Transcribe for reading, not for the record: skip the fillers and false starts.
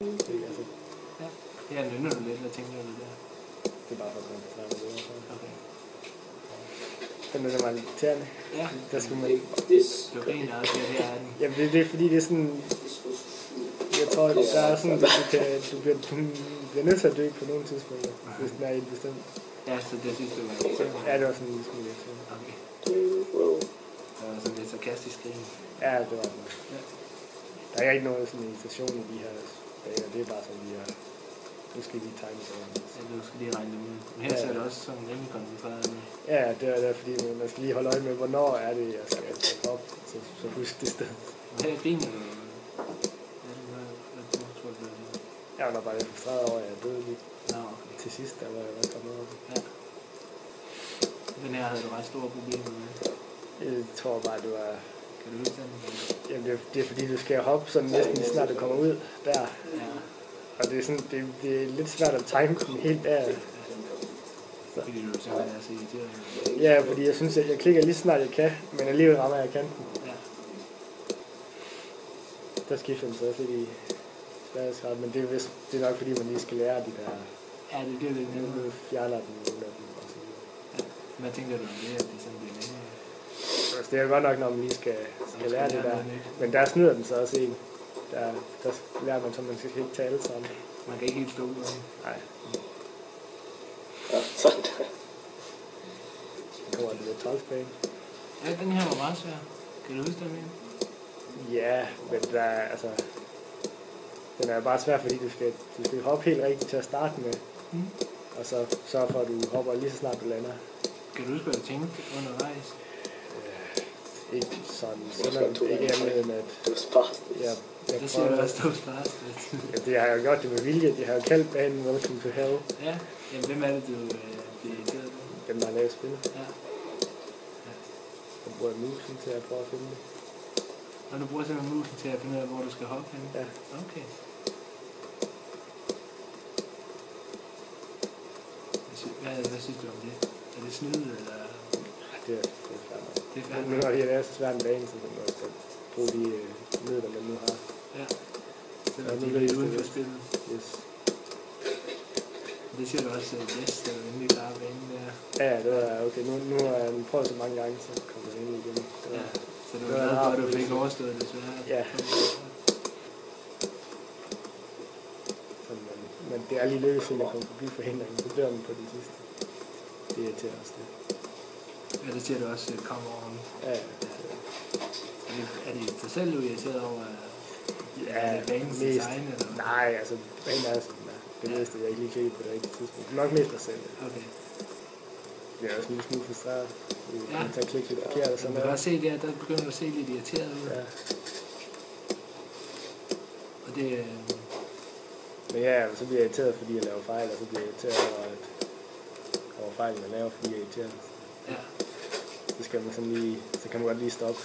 Altså, Ja. Ja, nynner du lidt, hvad tænker du der? det er bare for at koncentrere mig videre. Okay. Den er meget irriterende. Ja. Der skal man ikke... Du griner også, ja, det er den. Ja, det er fordi, det er sådan... Jeg tror, der er sådan, at du bliver nødt til at dø på nogle tidspunkter, hvis den er i et bestemt. Ja, så det synes du var irriterende. Ja, det var sådan en lille smule irriterende. Okay. Det var sådan lidt sarkastisk grin. Ja, det var det. Ja. Der er ikke noget sådan irritation i de her baner. Det er bare sådan, vi er... Nu skal vi tegne sådan. Ja, du skal lige regne dem ud. Men her ser det også sådan rimelig koncentreret ud. Ja, det er fordi, man skal lige holde øje med, hvornår er det, jeg skal trække op, så husk det sted. Og her griner du. Ja, hvad tror du, det er det? Jeg var nok bare lidt frustreret over, at jeg døde lidt Nå, okay. til sidst, der var jeg også kommet op. Ja. Den her havde du ret store problemer med. Jeg tror bare, det var... Kan du huske den? Jamen, det er fordi, du skal hoppe sådan næsten lige snart du kommer ud der. Ja. Og det er sådan, det er lidt svært at time den helt der. Fordi du simpelthen er så irriteret. Ja, fordi jeg synes, at jeg klikker lige snart jeg kan, men alligevel rammer jeg kanten. Ja. Der skifter den så også lidt i sværhedsgrad, men det er nok fordi, man lige skal lære de der... Ja, det bliver lidt nemmere. Nu fjerner den nogle af dem og så videre. Ja. Hvad tænker du om det, at det sådan bliver nemmere? Altså, det er godt nok, når man lige skal lære det der. Men der snyder den så også en. Der lærer man så, man skal ikke tale sammen. Man kan ikke helt stå ud. Nej. Ja, sådan der. Så kommer det lidt trælsbane. Ja, den her var meget svær. Kan du huske den mere? Ja, men der er, altså... Den er bare svær, fordi du skal hoppe helt rigtigt til at starte med. Mm. Og så sørge for, at du hopper lige så snart du lander. Kan du huske, hvad du tænkte undervejs? Ikke sådan ikke andet end at... Det var sparst. Det siger du også, du er sparst. Ja, det har jo gjort det med vilje. De har jo kaldt banen Welcome to Hell. Ja, jamen hvem er det, du bliver irriteret på? Dem, der har lavet spillet. Ja. Jeg bruger musen til at prøve at finde det. Og du bruger simpelthen musen til at finde ud af, hvor du skal hoppe hen? Ja. Okay. Hvad synes du om det? Er det snyde, eller? Det er færdigt. Det er færdigt. Nu når det er så svært en bane, så man skal bruge de midler, man nu har. Ja. Selvom de er lidt uden for spillet. Yes. Det siger du også, at bedst er endelig klare banen der. Ja, det var okay. Nu har jeg prøvet så mange gange, så kommer jeg ind igen. Ja. Så du er glad for, at du fik overstået det desværre? Ja. Men det er lige lykkedes, at jeg kom forbi forhindringen. Så dør man på den sidste. Det irriterer også det. Ja, det siger du også, at kommer over nu. Ja. Er det dig selv, du er irriteret over? Ja, banens design, eller? Nej, altså banen er sådan, det meste, jeg ikke lige klikker på det rigtige tidspunkt. Nok mest mig selv. Okay. Det er også en lille smule frustreret. Ja. Man tager klik lidt forkert og sådan noget. Du kan også se der begynder du at se lidt irriteret ud. Ja. Og det... Men ja, så bliver jeg irriteret, fordi jeg laver fejl, og så bliver jeg irriteret over fejl, man laver, fordi jeg er irriteret. Ja. Så skal man sådan lige, så kan man godt lige stoppe.